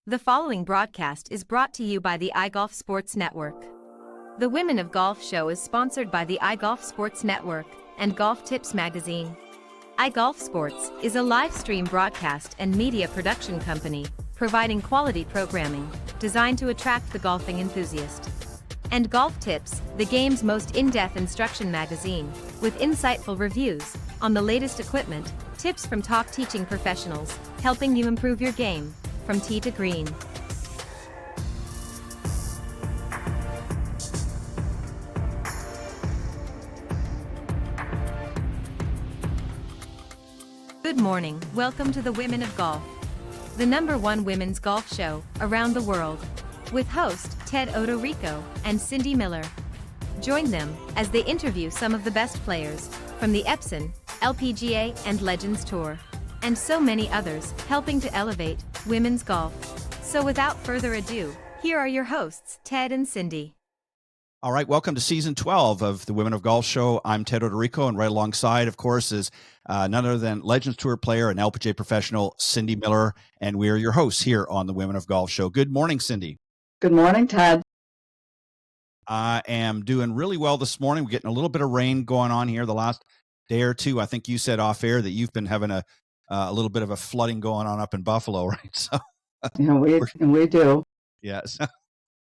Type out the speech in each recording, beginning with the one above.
The following broadcast is brought to you by the iGolf Sports Network. The Women of Golf show is sponsored by the iGolf Sports Network and Golf Tips magazine. iGolf Sports is a live stream broadcast and media production company providing quality programming designed to attract the golfing enthusiast. And Golf Tips, the game's most in-depth instruction magazine, with insightful reviews on the latest equipment, tips from top teaching professionals, helping you improve your game from tee to green. Good morning, welcome to the Women of Golf, the #1 women's golf show around the world, with host Ted Odorico and Cindy Miller. Join them as they interview some of the best players from the Epson, LPGA and Legends Tour, and so many others helping to elevate women's golf. So without further ado, here are your hosts, Ted and Cindy. All right, welcome to season 12 of the Women of Golf show. I'm Ted Odorico, and right alongside, of course, is none other than Legends Tour player and LPGA professional Cindy Miller, and we are your hosts here on the Women of Golf show. Good morning, Cindy. Good morning, Ted. I am doing really well this morning. We're getting a little bit of rain going on here the last day or two. I think you said off air that you've been having a little bit of a flooding going on up in Buffalo, right? So we do. Yes.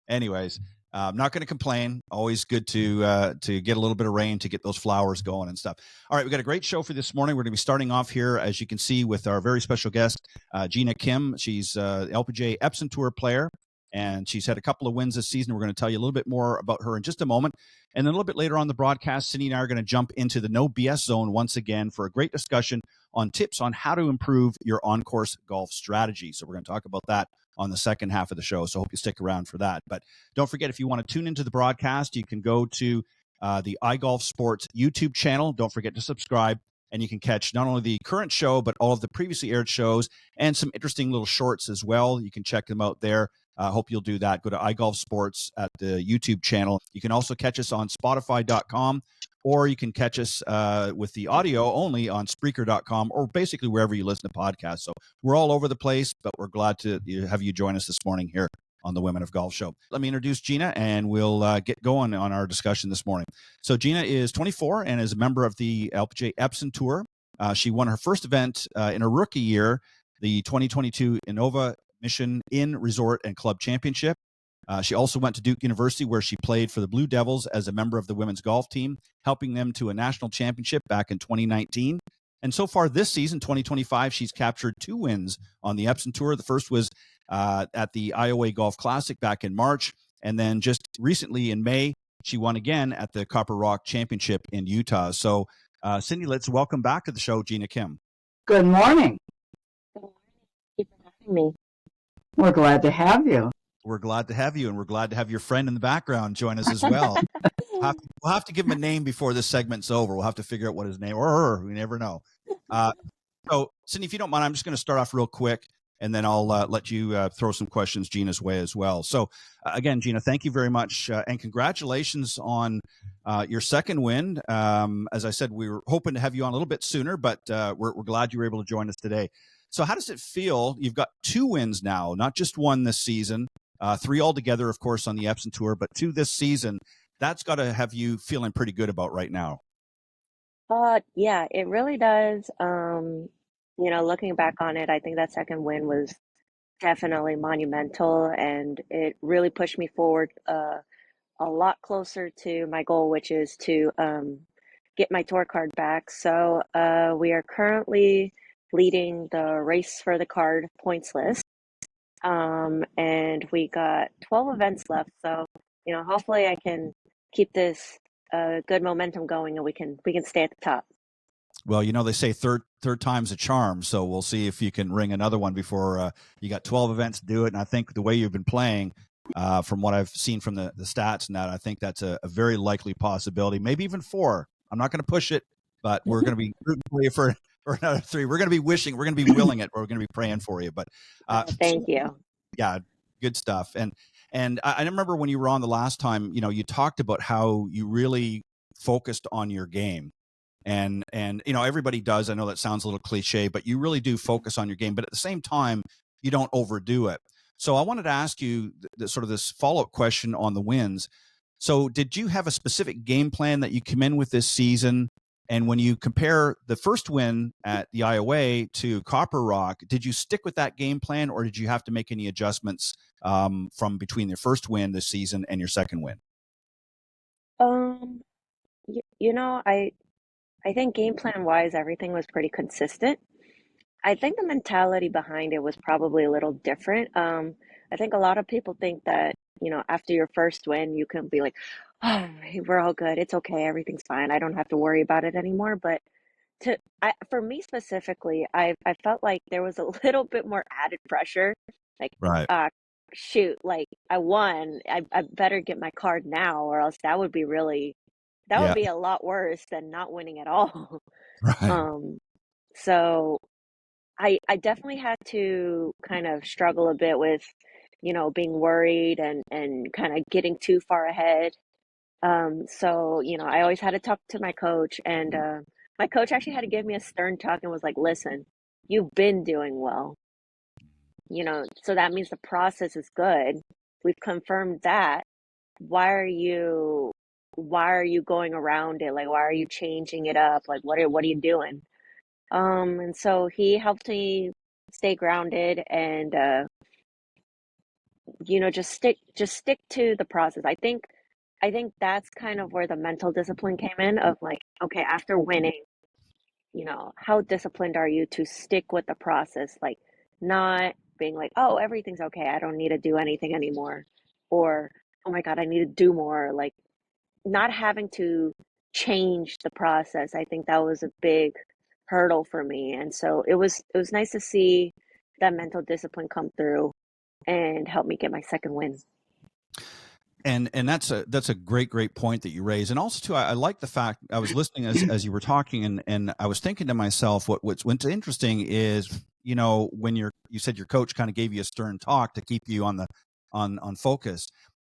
Anyways, I'm not going to complain. Always good to get a little bit of rain to get those flowers going and stuff. All right, we got a great show for this morning. We're going to be starting off here, as you can see, with our very special guest, Gina Kim. She's LPGA Epson Tour player, and she's had a couple of wins this season. We're going to tell you a little bit more about her in just a moment. And then a little bit later on the broadcast, Cindy and I are going to jump into the no BS zone once again for a great discussion on tips on how to improve your on-course golf strategy. So we're going to talk about that on the second half of the show. So hope you stick around for that. But don't forget, if you want to tune into the broadcast, you can go to the iGolf Sports YouTube channel. Don't forget to subscribe, and you can catch not only the current show, but all of the previously aired shows and some interesting little shorts as well. You can check them out there. Hope you'll do that. Go to iGolf Sports at the YouTube channel. You can also catch us on Spotify.com, or you can catch us with the audio only on Spreaker.com, or basically wherever you listen to podcasts. So we're all over the place, but we're glad to have you join us this morning here on the Women of Golf show. Let me introduce Gina, and we'll get going on our discussion this morning. So Gina is 24 and is a member of the LPGA Epson Tour. She won her first event in her rookie year, the 2022 Innova Mission Inn Resort and Club Championship. She also went to Duke University, where she played for the Blue Devils as a member of the women's golf team, helping them to a national championship back in 2019. And so far this season, 2025, she's captured 2 wins on the Epson Tour. The first was at the Iowa Golf Classic back in March. And then just recently in May, she won again at the Copper Rock Championship in Utah. So, Cindy, let's welcome back to the show, Gina Kim. Good morning. Good morning. Thank you for having me. We're glad to have you. We're glad to have you, and we're glad to have your friend in the background join us as well. We'll have to give him a name before this segment's over. We'll have to figure out what his name, or her, we never know. So, Cindy, if you don't mind, I'm just going to start off real quick, and then I'll let you throw some questions Gina's way as well. So, again, Gina, thank you very much, and congratulations on your second win. As I said, we were hoping to have you on a little bit sooner, but we're glad you were able to join us today. So how does it feel? You've got 2 wins now, not just 1 this season, 3 altogether, of course, on the Epson Tour, but 2 this season. That's got to have you feeling pretty good about right now. Yeah, it really does. Looking back on it, I think that second win was definitely monumental, and it really pushed me forward a lot closer to my goal, which is to get my tour card back. So we are currently leading the race for the card points list. And we got 12 events left. So, hopefully I can keep this good momentum going, and we can stay at the top. Well, they say third time's a charm. So we'll see if you can ring another one before you got 12 events to do it. And I think the way you've been playing, from what I've seen from the stats and that, I think that's a very likely possibility, maybe even 4. I'm not going to push it, but we're going to be rooting for you for another 3. We're going to be willing it, or we're going to be praying for you. But thank you. Yeah, good stuff. And I remember when you were on the last time, you talked about how you really focused on your game. And everybody does. I know that sounds a little cliche, but you really do focus on your game. But at the same time, you don't overdo it. So I wanted to ask you sort of this follow-up question on the wins. So did you have a specific game plan that you come in with this season? And when you compare the first win at the IOA to Copper Rock, did you stick with that game plan, or did you have to make any adjustments from between your first win this season and your second win? Um, you know, I think game plan wise, everything was pretty consistent. I think the mentality behind it was probably a little different. I think a lot of people think that, after your first win, you can be like, oh, hey, we're all good. It's okay. Everything's fine. I don't have to worry about it anymore. But for me specifically, I felt like there was a little bit more added pressure. Like, Right. shoot, like I won. I better get my card now, or else that would Yeah. be a lot worse than not winning at all. Right. Um, so I definitely had to kind of struggle a bit with, being worried and kind of getting too far ahead. So, I always had to talk to my coach, and my coach actually had to give me a stern talk and was like, listen, you've been doing well, so that means the process is good. We've confirmed that. Why are you going around it? Like, why are you changing it up? Like, what are you doing? And so he helped me stay grounded and just stick to the process. I think that's kind of where the mental discipline came in of like, okay, after winning, how disciplined are you to stick with the process? Like not being like, oh, everything's okay. I don't need to do anything anymore. Or, oh my God, I need to do more. Like not having to change the process. I think that was a big hurdle for me. And so it was nice to see that mental discipline come through and help me get my second win. And that's a great point that you raise. And also too, I like the fact I was listening as you were talking, and I was thinking to myself, what's interesting is, when you said your coach kind of gave you a stern talk to keep you on focus,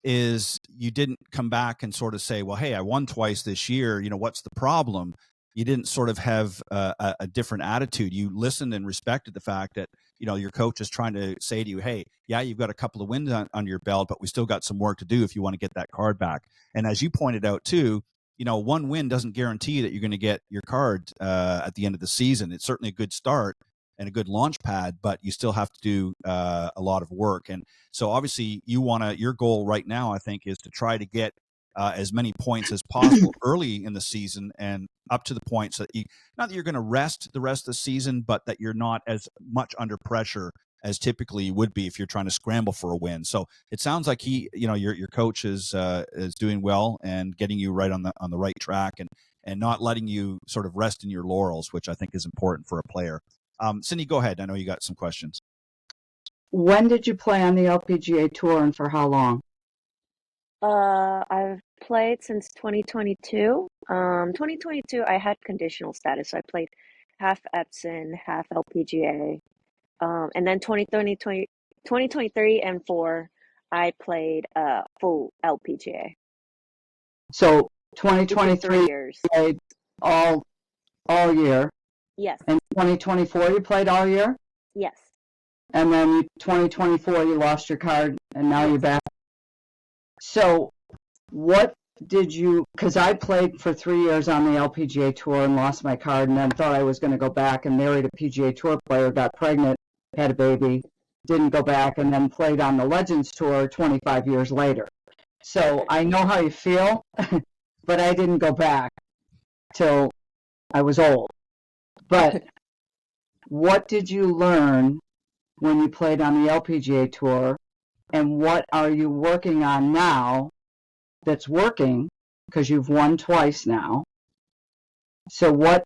is you didn't come back and sort of say, well, hey, I won twice this year, what's the problem? You didn't sort of have a different attitude. You listened and respected the fact that your coach is trying to say to you, hey, yeah, you've got a couple of wins on your belt, but we still got some work to do if you want to get that card back. And as you pointed out too, one win doesn't guarantee that you're going to get your card at the end of the season. It's certainly a good start and a good launch pad, but you still have to do a lot of work. And so obviously your goal right now, I think, is to try to get as many points as possible early in the season and up to the points that not that you're going to rest the rest of the season, but that you're not as much under pressure as typically you would be if you're trying to scramble for a win. So it sounds like your coach is doing well and getting you right on the right track and not letting you sort of rest in your laurels, which I think is important for a player. Cindy, go ahead. I know you got some questions. When did you play on the LPGA Tour and for how long? I've played since 2022. 2022, I had conditional status, so I played half Epson, half LPGA. And then 2023 and 4, I played full LPGA. So It's been 3 2023 years. you played all year, Yes, and 2024 you played all year, yes, and then 2024 you lost your card, and now you're yes. back. So what did you, because I played for 3 years on the LPGA Tour and lost my card and then thought I was going to go back and married a PGA Tour player, got pregnant, had a baby, didn't go back, and then played on the Legends Tour 25 years later. So I know how you feel, but I didn't go back till I was old. But what did you learn when you played on the LPGA Tour, and what are you working on now that's working, because you've won twice now? So what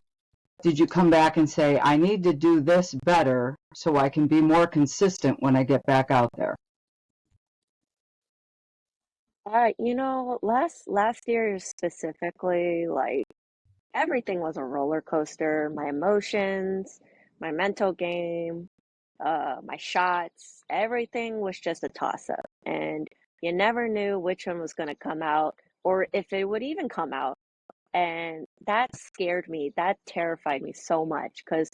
did you come back and say, I need to do this better so I can be more consistent when I get back out there? Last year specifically, like everything was a roller coaster. My emotions, my mental game, my shots, everything was just a toss up. And you never knew which one was going to come out or if it would even come out. And that scared me. That terrified me so much because,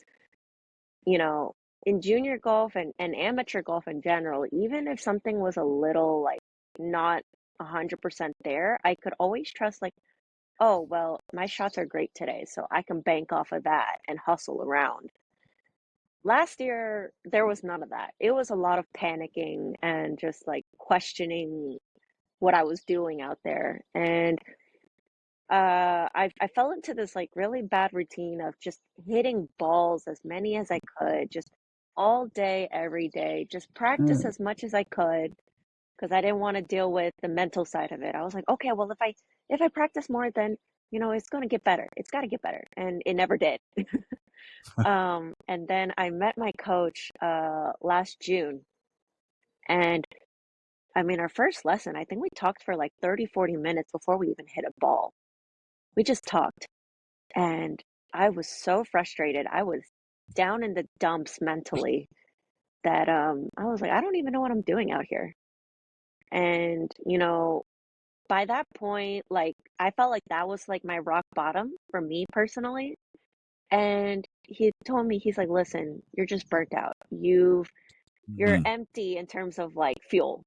in junior golf and amateur golf in general, even if something was a little like not 100% there, I could always trust like, oh, well, my shots are great today, so I can bank off of that and hustle around. Last year, there was none of that. It was a lot of panicking and just like questioning what I was doing out there. And I fell into this like really bad routine of just hitting balls as many as I could, just all day, every day, just practice Mm. as much as I could because I didn't want to deal with the mental side of it. I was like, okay, well, if I practice more, then it's going to get better. It's got to get better, and it never did. And then I met my coach last June, and I mean, our first lesson, I think we talked for like 30, 40 minutes before we even hit a ball. We just talked, and I was so frustrated. I was down in the dumps mentally that I was like, I don't even know what I'm doing out here. And by that point, like I felt like that was like my rock bottom for me personally. And he told me, he's like, listen, you're just burnt out. You're Mm. empty in terms of like fuel.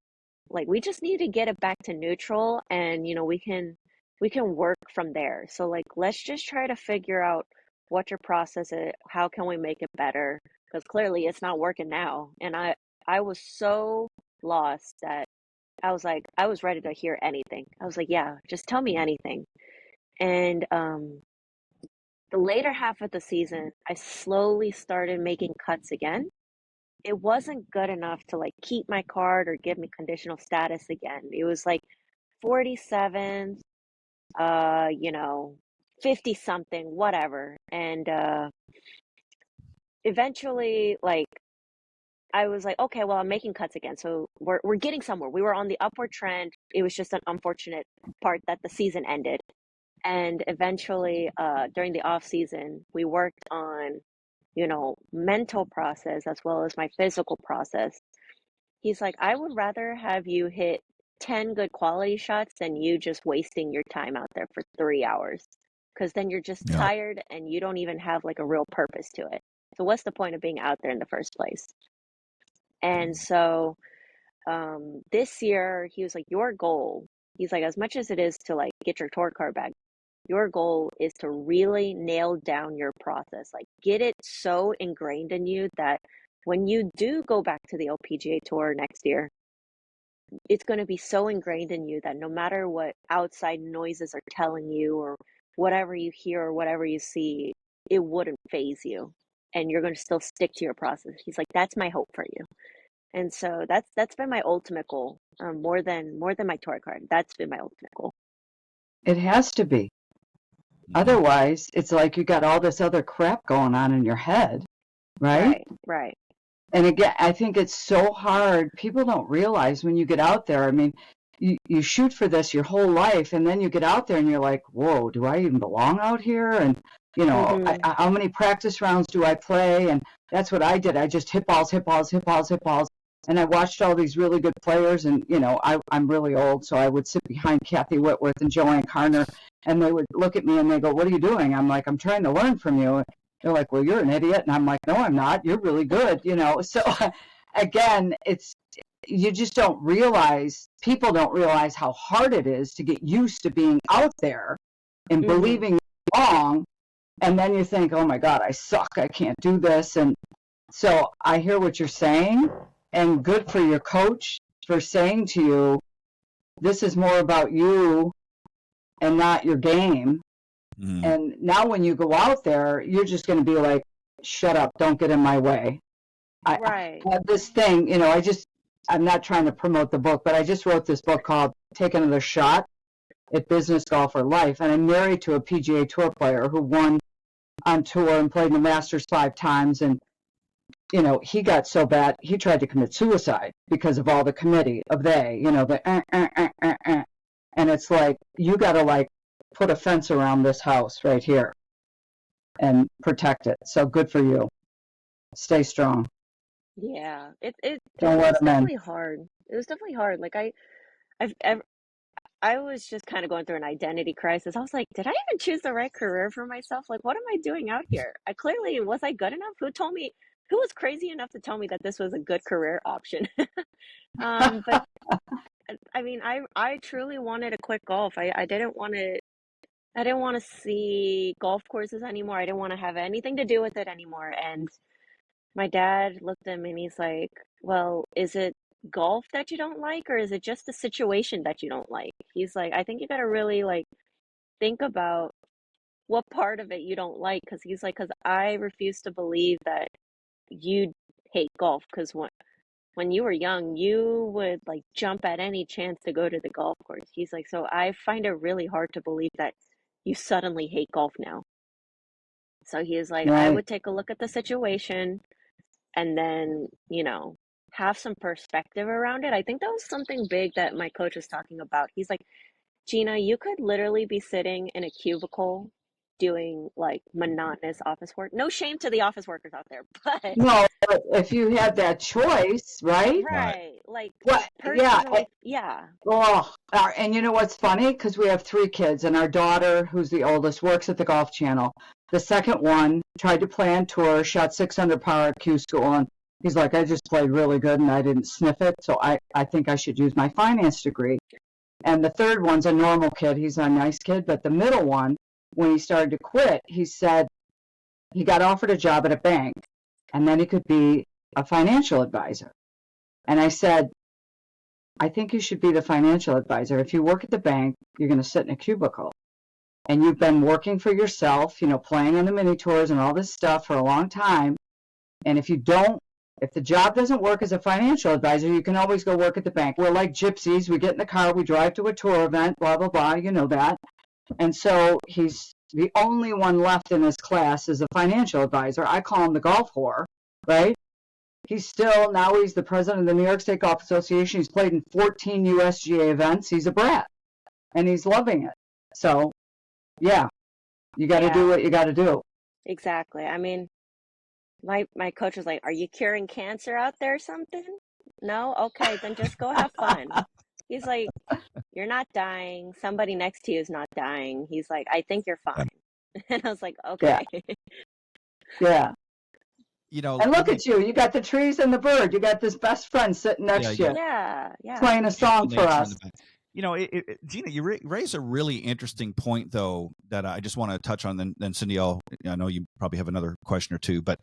Like we just need to get it back to neutral, and we can work from there. So like let's just try to figure out what your process is, how can we make it better? Because clearly it's not working now. And I was so lost that I was ready to hear anything. I was like, yeah, just tell me anything. And the later half of the season, I slowly started making cuts again. It wasn't good enough to like keep my card or give me conditional status again. It was like 47, 50 something, whatever. And eventually like I was like, okay, well, I'm making cuts again. So we're getting somewhere. We were on the upward trend. It was just an unfortunate part that the season ended. And eventually, during the off season, we worked on, mental process as well as my physical process. He's like, I would rather have you hit 10 good quality shots than you just wasting your time out there for 3 hours. Because then you're just Yeah. tired and you don't even have like a real purpose to it. So what's the point of being out there in the first place? And so this year, he was like, your goal, he's like, as much as it is to like get your tour card back, your goal is to really nail down your process, like get it so ingrained in you that when you do go back to the LPGA Tour next year, it's going to be so ingrained in you that no matter what outside noises are telling you or whatever you hear or whatever you see, it wouldn't phase you and you're going to still stick to your process. He's like, that's my hope for you. And so that's been my ultimate goal, more than my tour card. That's been my ultimate goal. It has to be. Otherwise, it's like you got all this other crap going on in your head, right? Right. And again, I think it's so hard. People don't realize when you get out there. I mean, you shoot for this your whole life, and then you get out there and you're like, whoa, do I even belong out here? And, how many practice rounds do I play? And that's what I did. I just hit balls, hit balls, hit balls, hit balls. And I watched all these really good players. And, I'm really old, so I would sit behind Kathy Whitworth and Joanne Carner, and they would look at me and they go, what are you doing? I'm like, I'm trying to learn from you. They're like, well, you're an idiot. And I'm like, no, I'm not. You're really good, So again, you just don't realize, people don't realize how hard it is to get used to being out there and believing you're wrong. And then you think, oh my God, I suck. I can't do this. And so I hear what you're saying, and good for your coach for saying to you, this is more about you and not your game. And now when you go out there, you're just going to be like, shut up, don't get in my way. Right. I have this thing, I'm not trying to promote the book, but I just wrote this book called Take Another Shot at Business, Golf, or Life. And I'm married to a PGA Tour player who won on tour and played in the Masters 5 times. And, he got so bad, he tried to commit suicide because of all the committee of and it's like, you got to like put a fence around this house right here and protect it. So good for you. Stay strong. Yeah. Don't It let was them in. definitely hard. It was definitely hard. Like I was just kind of going through an identity crisis. I was like, did I even choose the right career for myself? Like, what am I doing out here? Was I good enough? Who told me who was crazy enough to tell me that this was a good career option? But I mean, I truly wanted to quit golf. I didn't want to see golf courses anymore. I didn't want to have anything to do with it anymore. And my dad looked at me and he's like, "Well, is it golf that you don't like, or is it just the situation that you don't like?" He's like, "I think you got to really like think about what part of it you don't like." Because he's like, "Because I refuse to believe that you hate golf. Because when you were young, you would like jump at any chance to go to the golf course." He's like, "So I find it really hard to believe that you suddenly hate golf now." So he's like, "I Right. would take a look at the situation and then, have some perspective around it." I think that was something big that my coach was talking about. He's like, "Gina, you could literally be sitting in a cubicle doing like monotonous office work. No shame to the office workers out there, but No, but if you had that choice, right? Right. right, like What? Yeah. personally, yeah, Oh, and you know what's funny? Because we have 3 kids, and our daughter, who's the oldest, works at the Golf Channel. The second one tried to play on tour, shot 600 par at Q School, and he's like, I just played really good and I didn't sniff it, so I think I should use my finance degree. And the third one's a normal kid. He's a nice kid, but the middle one, when he started to quit, he said he got offered a job at a bank, and then he could be a financial advisor. And I said, I think you should be the financial advisor. If you work at the bank, you're going to sit in a cubicle. And you've been working for yourself, playing on the mini tours and all this stuff for a long time. And if the job doesn't work as a financial advisor, you can always go work at the bank. We're like gypsies. We get in the car, we drive to a tour event, blah, blah, blah. You know that. And so he's the only one left in his class as a financial advisor. I call him the golf whore, right? He's the president of the New York State Golf Association. He's played in 14 USGA events. He's a brat, and he's loving it. So, yeah, you got to do yeah, what you got to do. exactly. I mean, my coach was like, "Are you curing cancer out there or something?" No? Okay, then just go have fun. He's like, "You're not dying. Somebody next to you is not dying." He's like, "I think you're Yeah. fine." And I was like, Yeah, "Okay." yeah. And Let look me, at you. You got the trees and the bird. You got this best friend sitting yeah, next you to got you, Yeah, yeah. playing a beautiful song for nature in the us. back. Gina, you raise a really interesting point, though, that I just want to touch on. Then Cindy, I know you probably have another question or two, but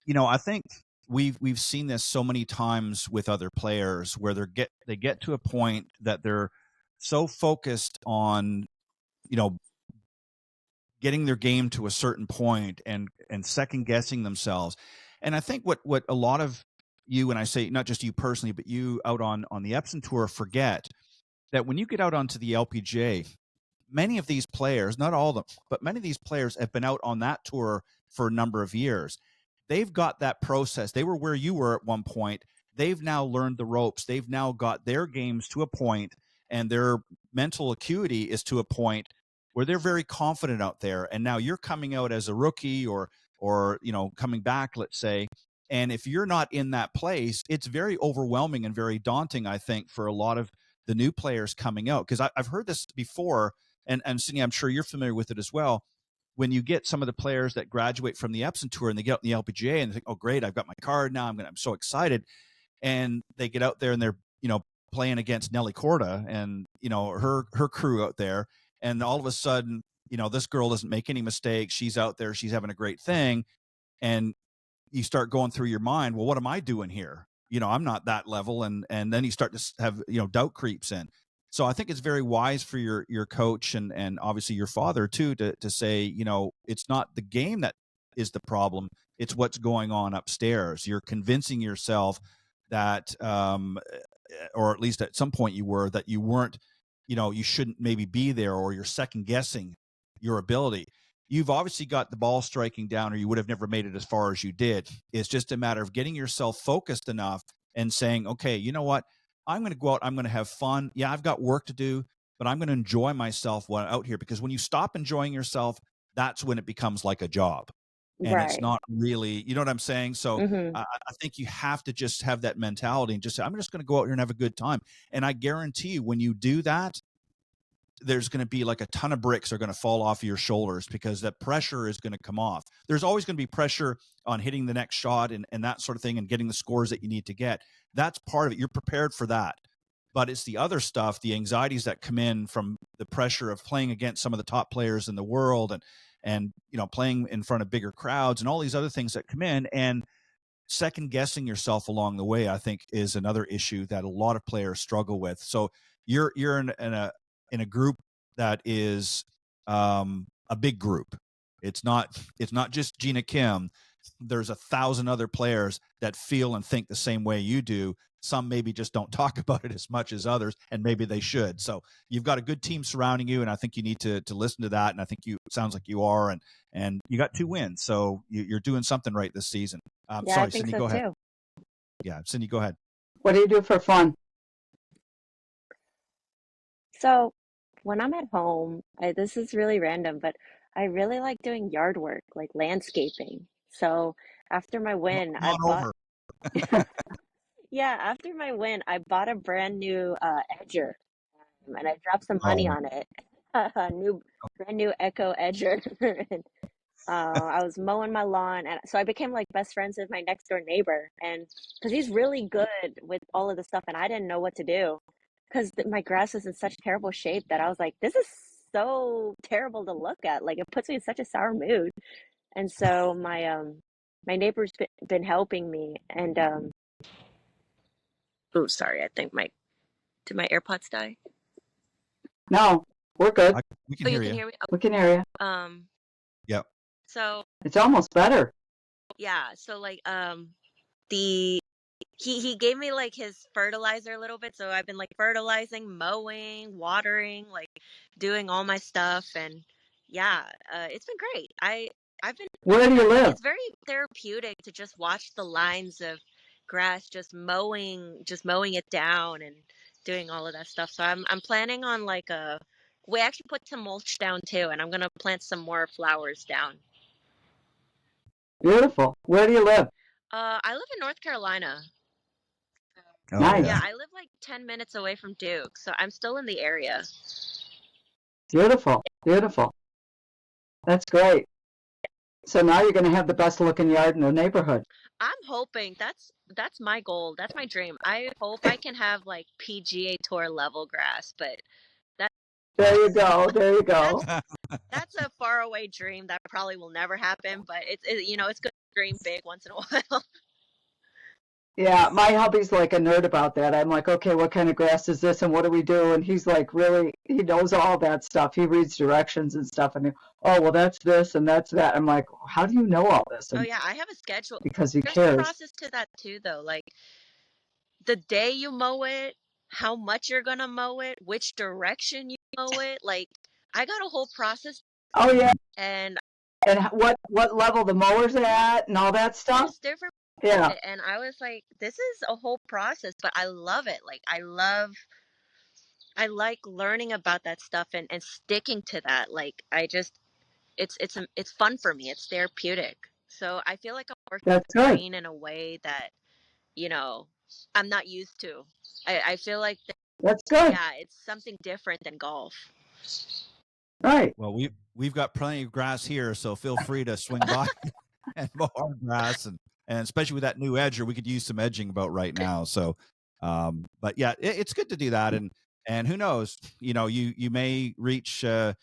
I think we've seen this so many times with other players where they get to a point that they're so focused on you know getting their game to a certain point and second guessing themselves. And I think what a lot of you, and I say not just you personally, but you out on the Epson Tour, forget that when you get out onto the LPGA, many of these players, not all of them, but many of these players have been out on that tour for a number of years. They've got that process. They were where you were at one point. They've now learned the ropes. They've now got their games to a point, and their mental acuity is to a point where they're very confident out there. And now you're coming out as a rookie or coming back, let's say. And if you're not in that place, it's very overwhelming and very daunting, I think, for a lot of the new players coming out. Because I've heard this before, and Sydney, I'm sure you're familiar with it as well. When you get some of the players that graduate from the Epson Tour and they get out in the LPGA and they think, "Oh, great, I've got my card now. I'm so excited," and they get out there and they're playing against Nelly Corda and her crew out there, and all of a sudden this girl doesn't make any mistakes. She's out there, she's having a great thing, and you start going through your mind, well, what am I doing here? I'm not that level, and then you start to have doubt creeps in. So I think it's very wise for your coach and obviously your father too to say, it's not the game that is the problem, it's what's going on upstairs. You're convincing yourself that or at least at some point you were, that you weren't, you shouldn't maybe be there, or you're second guessing your ability. You've obviously got the ball striking down, or you would have never made it as far as you did. It's just a matter of getting yourself focused enough and saying, okay, you know what? I'm going to go out. I'm going to have fun. Yeah, I've got work to do, but I'm going to enjoy myself while out here, because when you stop enjoying yourself, that's when it becomes like a job. And it's Right. not really, you know what I'm saying? So Mm-hmm. I think you have to just have that mentality and just say, I'm just going to go out here and have a good time. And I guarantee you, when you do that, there's going to be like a ton of bricks are going to fall off your shoulders because that pressure is going to come off. There's always going to be pressure on hitting the next shot and that sort of thing and getting the scores that you need to get. That's part of it. You're prepared for that. But it's the other stuff, the anxieties that come in from the pressure of playing against some of the top players in the world and playing in front of bigger crowds and all these other things that come in, and second guessing yourself along the way, I think, is another issue that a lot of players struggle with. So you're in a group that is a big group. It's not just Gina Kim. There's 1,000 other players that feel and think the same way you do. Some maybe just don't talk about it as much as others, and maybe they should. So you've got a good team surrounding you, and I think you need to listen to that. And I think it sounds like you are, and you got 2 wins, so you're doing something right this season. Yeah, Sorry, I think Cindy, so go ahead. too. Yeah, Cindy, go ahead. What do you do for fun? So when I'm at home, this is really random, but I really like doing yard work, like landscaping. So after my win, Come on over. yeah, after my win, I bought a brand new edger, and I dropped some money Oh, on it. A brand new Echo edger. And, I was mowing my lawn, and so I became like best friends with my next door neighbor, and because he's really good with all of the stuff, and I didn't know what to do because my grass is in such terrible shape that I was like, this is so terrible to look at. Like it puts me in such a sour mood. And so my neighbor's been helping me, and oh, sorry, I think did my AirPods die? No, we're good. we can Oh, hear you can you. hear me? We can hear you. Yep. So It's almost better. yeah, so like the he gave me like his fertilizer a little bit, so I've been like fertilizing, mowing, watering, like doing all my stuff, and yeah, it's been great. I've been Where do you live? It's very therapeutic to just watch the lines of grass just mowing it down and doing all of that stuff. So I'm planning on like we actually put some mulch down too, and I'm gonna plant some more flowers down. Beautiful. Where do you live? I live in North Carolina. Oh, Nice. Yeah, I live like 10 minutes away from Duke, so I'm still in the area. Beautiful. Beautiful. That's great. So now you're going to have the best looking yard in the neighborhood. I'm hoping that's my goal. That's my dream. I hope I can have like PGA Tour level grass, but There you go. There you go. that's a faraway dream that probably will never happen. But it's good to dream big once in a while. Yeah, my hubby's like a nerd about that. I'm like, okay, what kind of grass is this and what do we do? And he's like, really, he knows all that stuff. He reads directions and stuff. And oh, well, that's this and that's that. I'm like, how do you know all this? Oh And yeah, I have a schedule. because he There's a cares. process to that too, though. Like the day you mow it, how much you're gonna mow it, which direction you mow it. Like I got a whole process, Oh yeah, and and what level the mower's at and all that stuff. there's different. Yeah, And I was like, this is a whole process, but I love it. Like I like learning about that stuff and sticking to that. Like it's fun for me. It's therapeutic. So I feel like I'm working that's the good. brain in a way that, you know, I'm not used to. I feel like That's good. yeah, it's something different than golf. Right. Well, we've got plenty of grass here, so feel free to swing by and mow our grass, and especially with that new edger, we could use some edging about right now. So, but yeah, it's good to do that, and who knows, you may reach 2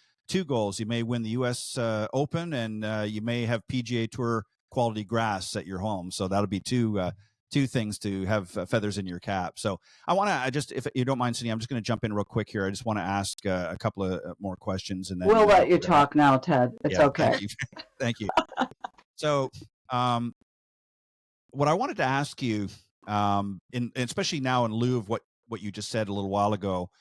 goals. You may win the U.S. Open, and you may have PGA Tour quality grass at your home. So that'll be two things to have feathers in your cap. So I just, if you don't mind, Cindy, I'm just going to jump in real quick here. I just want to ask a couple of more questions, and then We'll let you talk now, Ted. It's okay. Thank you. Thank you. So, what I wanted to ask you, especially now in lieu of what you just said a little while ago,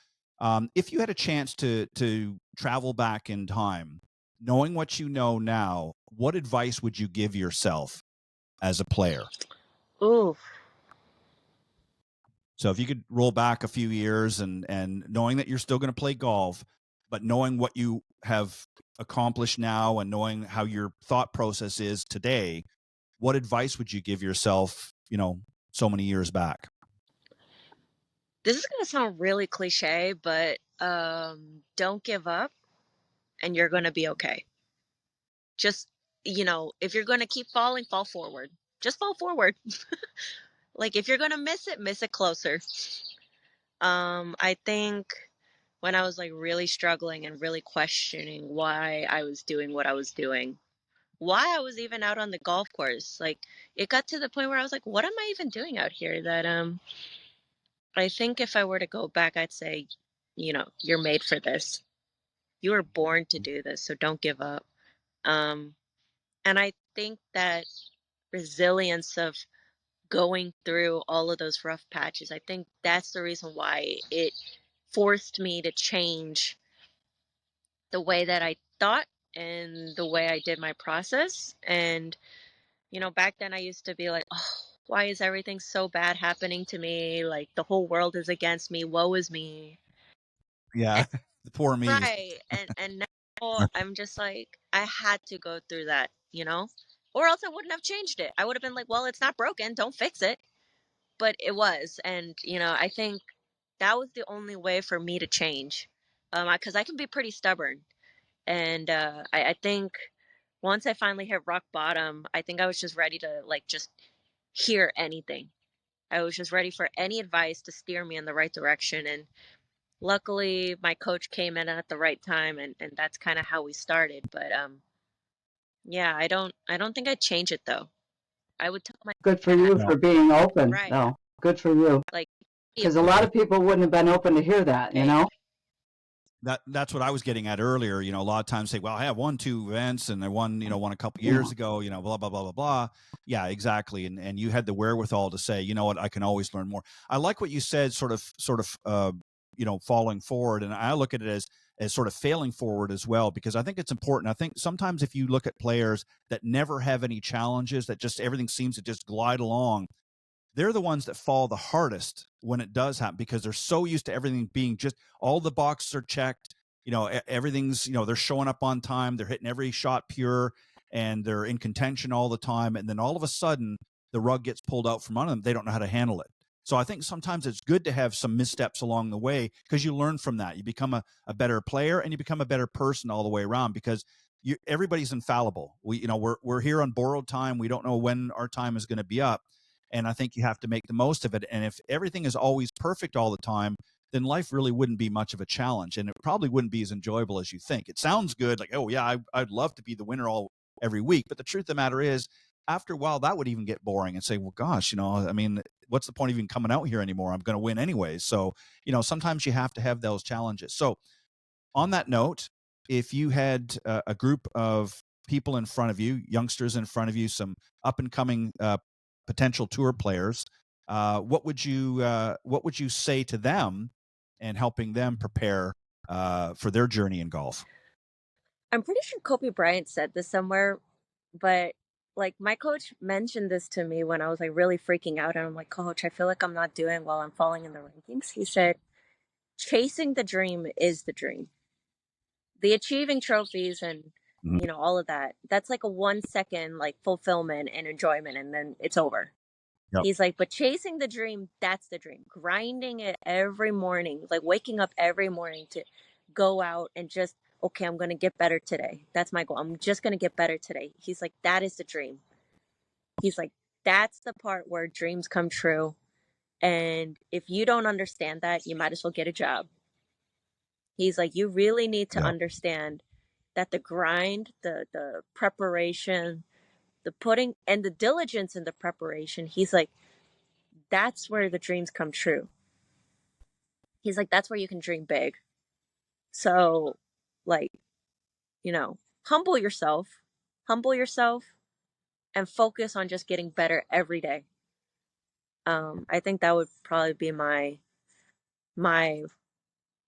if you had a chance to travel back in time, knowing what you know now, what advice would you give yourself as a player? Ooh. So if you could roll back a few years and knowing that you're still going to play golf, but knowing what you have accomplished now and knowing how your thought process is today, what advice would you give yourself, so many years back? This is gonna sound really cliche, but don't give up and you're going to be okay. Just, if you're going to keep falling, fall forward. Just fall forward. Like if you're going to miss it closer. I think when I was like really struggling and really questioning why I was doing what I was doing, why I was even out on the golf course, like it got to the point where I was like, what am I even doing out here? That I think if I were to go back, I'd say, you're made for this. You were born to do this, so don't give up. Um, and I think that resilience of going through all of those rough patches, I think that's the reason why it forced me to change the way that I thought and the way I did my process. And, back then I used to be like, oh, why is everything so bad happening to me? Like the whole world is against me. Woe is me. Yeah. And, The poor me. right. And now I'm just like, I had to go through that, or else I wouldn't have changed it. I would have been like, well, it's not broken. Don't fix it. But it was. And, I think that was the only way for me to change. Because I can be pretty stubborn. And I think once I finally hit rock bottom, I think I was just ready to like just hear anything. I was just ready for any advice to steer me in the right direction. And luckily my coach came in at the right time, and that's kind of how we started. But yeah, I don't think I'd change it though. I would tell my Good for dad, you No. for being open, right, though. Good for you. like Because a lot of people wouldn't have been open to hear that, you know? That's what I was getting at earlier. A lot of times say, well, I have won 2 events and I won a couple years ago, blah, blah, blah, blah, blah. Yeah, exactly. And you had the wherewithal to say, you know what, I can always learn more. I like what you said, sort of, falling forward. And I look at it as sort of failing forward as well, because I think it's important. I think sometimes if you look at players that never have any challenges, that just everything seems to just glide along, they're the ones that fall the hardest when it does happen, because they're so used to everything being just all the boxes are checked. Everything's, they're showing up on time. They're hitting every shot pure and they're in contention all the time. And then all of a sudden the rug gets pulled out from under them. They don't know how to handle it. So I think sometimes it's good to have some missteps along the way, because you learn from that. You become a better player and you become a better person all the way around, because everybody's infallible. We're here on borrowed time. We don't know when our time is going to be up. And I think you have to make the most of it. And if everything is always perfect all the time, then life really wouldn't be much of a challenge. And it probably wouldn't be as enjoyable as you think. It sounds good. Like, oh yeah, I'd love to be the winner every week. But the truth of the matter is, after a while, that would even get boring and say, well, gosh, I mean, what's the point of even coming out here anymore? I'm going to win anyways. So, sometimes you have to have those challenges. So on that note, if you had a group of people in front of you, youngsters in front of you, some up and coming potential tour players, what would you say to them and helping them prepare for their journey in golf? I'm pretty sure Kobe Bryant said this somewhere, but like my coach mentioned this to me when I was like really freaking out, and I'm like, coach, I feel like I'm not doing well. I'm falling in the rankings. He said, chasing the dream is the dream. The achieving trophies and all of that, that's like a 1 second like fulfillment and enjoyment, and then it's over. Yep. He's like, but chasing the dream, that's the dream. Grinding it every morning, like waking up every morning to go out and just, okay, I'm going to get better today. That's my goal. I'm just going to get better today. He's like, that is the dream. He's like, that's the part where dreams come true. And if you don't understand that, you might as well get a job. He's like, you really need to understand that the grind, the preparation, the putting and the diligence in the preparation, he's like, that's where the dreams come true. He's like, that's where you can dream big. So, like, humble yourself, and focus on just getting better every day. I think that would probably be my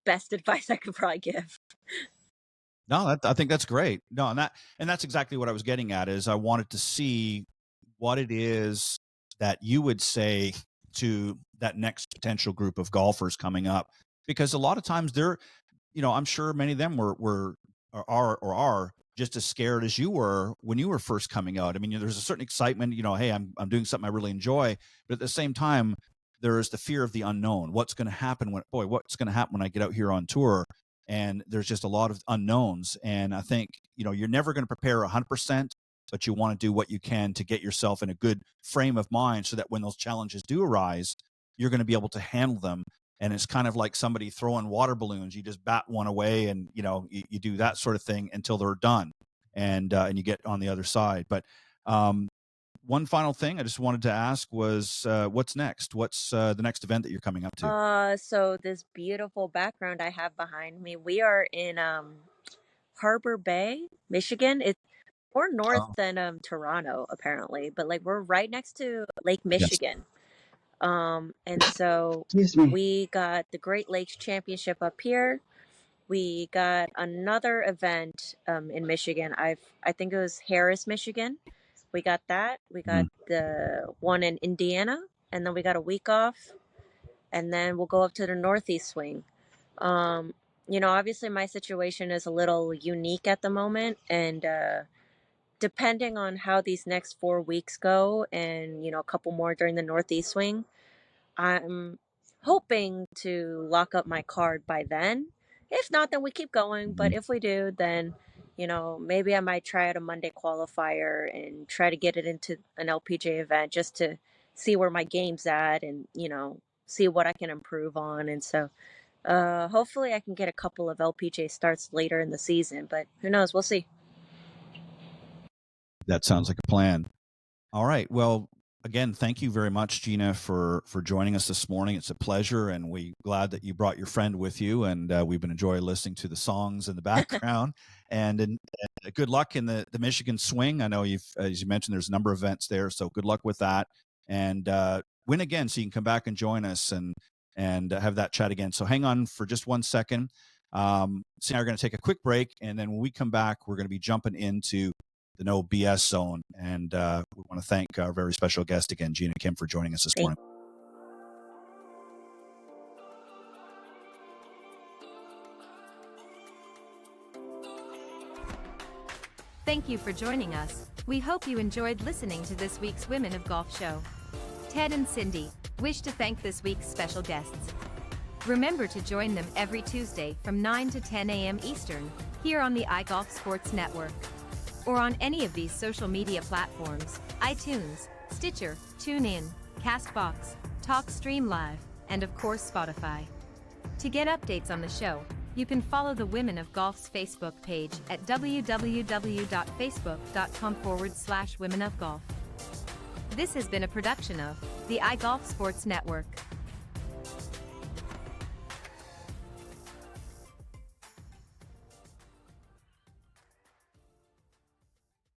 best advice I could probably give. No, I think that's great. No, and that's exactly what I was getting at. Is I wanted to see what it is that you would say to that next potential group of golfers coming up, because a lot of times they're, I'm sure many of them are just as scared as you were when you were first coming out. I mean, there's a certain excitement, hey, I'm doing something I really enjoy, but at the same time, there is the fear of the unknown. What's going to happen what's going to happen when I get out here on tour? And there's just a lot of unknowns. And I think, you're never going to prepare 100%, but you want to do what you can to get yourself in a good frame of mind so that when those challenges do arise, you're going to be able to handle them. And it's kind of like somebody throwing water balloons. You just bat one away and, you do that sort of thing until they're done, and you get on the other side. But one final thing I just wanted to ask was, what's next? What's the next event that you're coming up to? So this beautiful background I have behind me, we are in Harbor Bay, Michigan. It's more north Oh, than Toronto, apparently, but like we're right next to Lake yes. Michigan. And so Excuse me. we got the Great Lakes Championship up here. We got another event in Michigan. I think it was Harris, Michigan. We got that. We got Mm. the one in Indiana, and then we got a week off, and then we'll go up to the Northeast swing. Obviously my situation is a little unique at the moment, and depending on how these next 4 weeks go, and a couple more during the Northeast swing, I'm hoping to lock up my card by then. If not, then we keep going. But if we do, then, maybe I might try out a Monday qualifier and try to get it into an LPGA event just to see where my game's at and, see what I can improve on. And so hopefully I can get a couple of LPGA starts later in the season, but who knows? We'll see. That sounds like a plan. All right. Well, again, thank you very much, Gina, for joining us this morning. It's a pleasure, and we're glad that you brought your friend with you, and we've been enjoying listening to the songs in the background. And good luck in the Michigan swing. I know as you mentioned, there's a number of events there, so good luck with that. And win again, so you can come back and join us and have that chat again. So hang on for just 1 second. Sam and I are going to take a quick break, and then when we come back, we're going to be jumping into the No BS Zone. And we want to thank our very special guest again, Gina Kim, for joining us this morning. Thank you for joining us. We hope you enjoyed listening to this week's Women of Golf show. Ted and Cindy wish to thank this week's special guests. Remember to join them every Tuesday from 9 to 10 a.m. Eastern here on the iGolf Sports Network, or on any of these social media platforms: iTunes, Stitcher, TuneIn, CastBox, TalkStream Live, and of course Spotify. To get updates on the show, you can follow the Women of Golf's Facebook page at www.facebook.com/womenofgolf. This has been a production of the iGolf Sports Network.